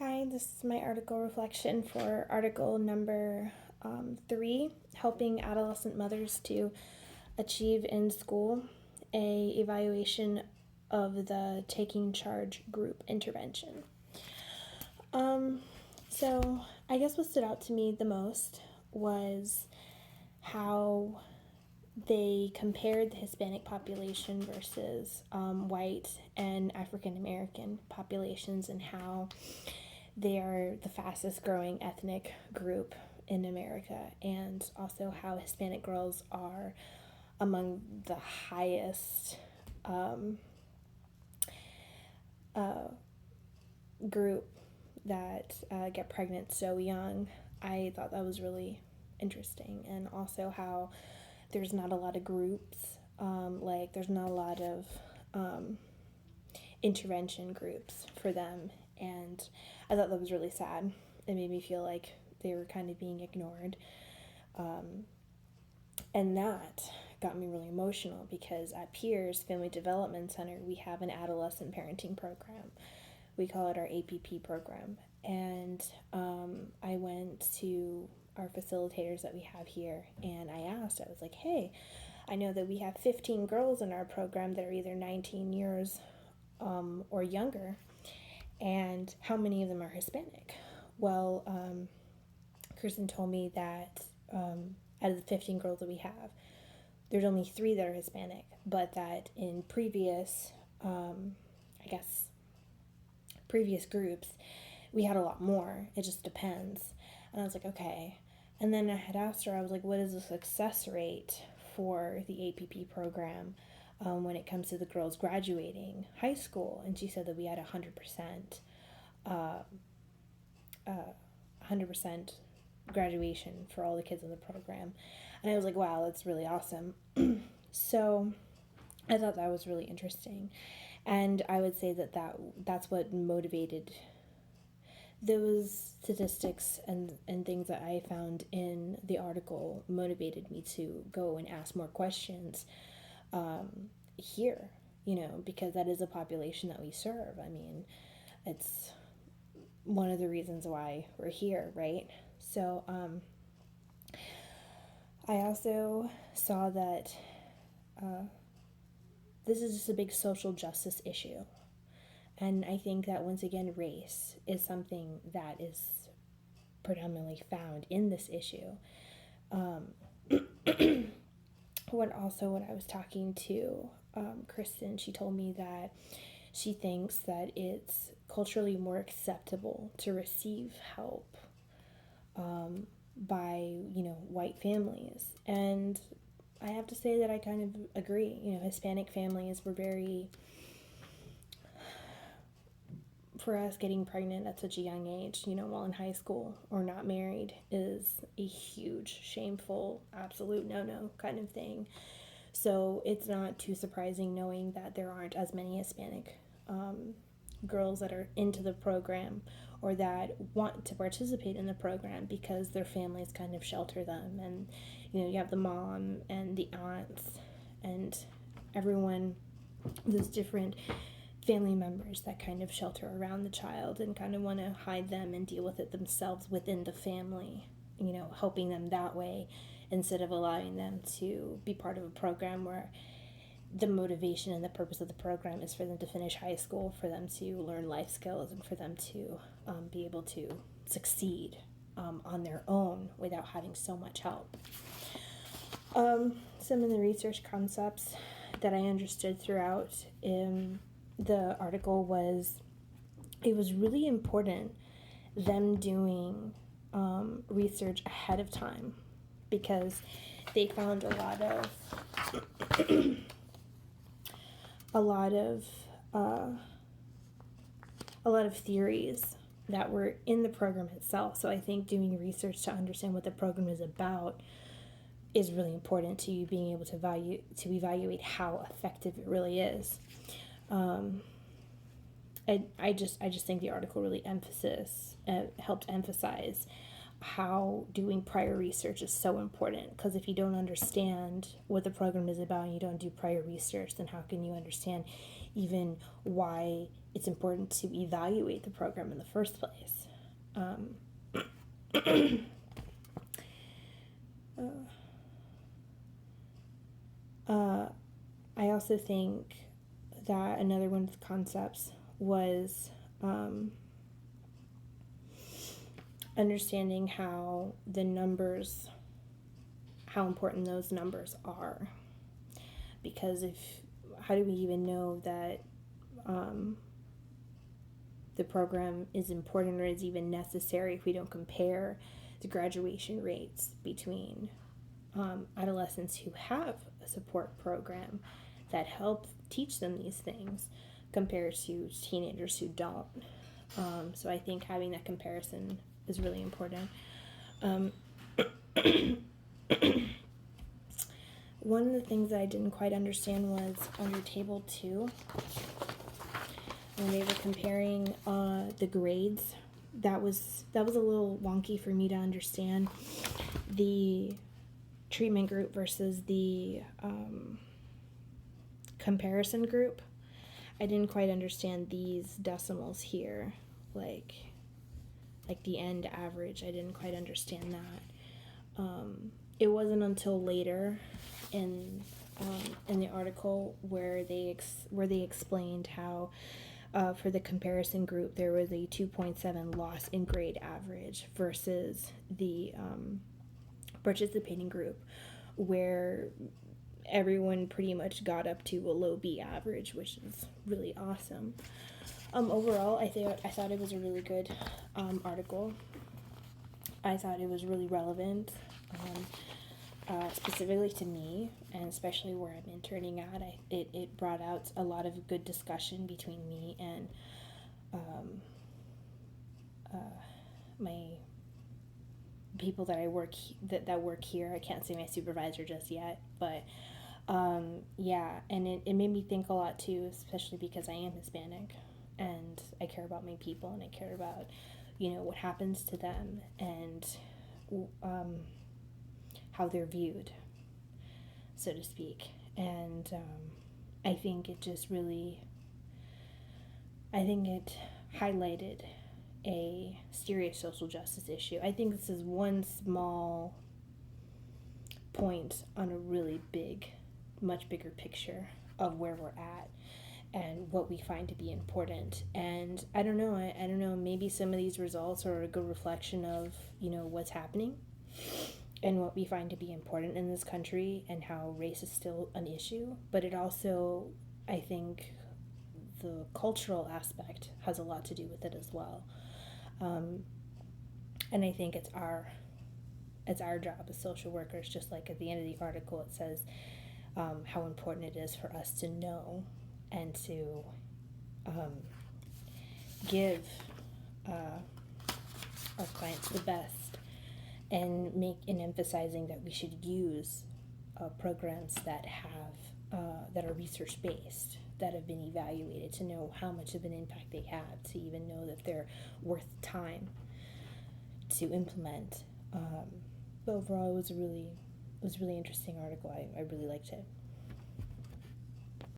Hi, this is my article reflection for article number 3, helping adolescent mothers to achieve in school, a evaluation of the taking charge group intervention. So I guess what stood out to me the most was how they compared the Hispanic population versus white and African American populations, and how they are the fastest growing ethnic group in America, and also how Hispanic girls are among the highest group that get pregnant so young. I thought that was really interesting, and also how there's not a lot of groups, there's not a lot of intervention groups for them, and I thought that was really sad. It made me feel like they were kind of being ignored, and that got me really emotional because at Pierce Family Development Center we have an adolescent parenting program. We call it our APP program, and I went to our facilitators that we have here, and I asked, I was like, hey, I know that we have 15 girls in our program that are either 19 years or younger, and how many of them are Hispanic? Well, Kristen told me that out of the 15 girls that we have, there's only 3 that are Hispanic, but that in previous, previous groups, we had a lot more. It just depends. And I was like, okay. And then I had asked her, I was like, what is the success rate for the APP program when it comes to the girls graduating high school? And she said that we had 100%, 100% graduation for all the kids in the program. And I was like, wow, that's really awesome. So I thought that was really interesting. And I would say that's what motivated those statistics and things that I found in the article motivated me to go and ask more questions here, because that is a population that we serve. I mean, it's one of the reasons why we're here, right? So I also saw that this is just a big social justice issue. And I think that once again, race is something that is predominantly found in this issue. When I was talking to Kristen, she told me that she thinks that it's culturally more acceptable to receive help by, white families. And I have to say that I kind of agree. Hispanic families were very, for us, getting pregnant at such a young age, while in high school or not married is a huge, shameful, absolute no-no kind of thing. So it's not too surprising knowing that there aren't as many Hispanic girls that are into the program or that want to participate in the program because their families kind of shelter them. And, you have the mom and the aunts and everyone, those different family members that kind of shelter around the child and kind of want to hide them and deal with it themselves within the family, helping them that way instead of allowing them to be part of a program where the motivation and the purpose of the program is for them to finish high school, for them to learn life skills, and for them to be able to succeed on their own without having so much help. Some of the research concepts that I understood throughout the article was it was really important them doing research ahead of time, because they found a lot of theories that were in the program itself. So I think doing research to understand what the program is about is really important to you being able to evaluate how effective it really is. I just think the article really helped emphasize how doing prior research is so important, because if you don't understand what the program is about and you don't do prior research, then how can you understand even why it's important to evaluate the program in the first place. I also think that another one of the concepts was understanding how important those numbers are. Because how do we even know that the program is important or is even necessary if we don't compare the graduation rates between adolescents who have a support program that help teach them these things compared to teenagers who don't. So I think having that comparison is really important. One of the things that I didn't quite understand was under table 2, when they were comparing the grades. That was a little wonky for me to understand. The treatment group versus the comparison group. I didn't quite understand these decimals here, like the end average. I didn't quite understand that. It wasn't until later in the article where they explained how for the comparison group there was a 2.7 loss in grade average versus the participating group where everyone pretty much got up to a low B average, which is really awesome. Overall, I thought it was a really good article. I thought it was really relevant, specifically to me, and especially where I'm interning at. It brought out a lot of good discussion between me and my people that work here. I can't say my supervisor just yet, but yeah, and it made me think a lot too, especially because I am Hispanic and I care about my people and I care about what happens to them and how they're viewed, so to speak. And I think it highlighted a serious social justice issue. I think this is one small point on a really big, much bigger picture of where we're at and what we find to be important. And I don't know, maybe some of these results are a good reflection of, what's happening and what we find to be important in this country and how race is still an issue. But it also, I think, the cultural aspect has a lot to do with it as well. And I think it's our job as social workers, just like at the end of the article it says how important it is for us to know and to give our clients the best, and emphasizing that we should use programs that are research based, that have been evaluated, to know how much of an impact they have, to even know that they're worth time to implement. But overall, it was a really interesting article. I really liked it.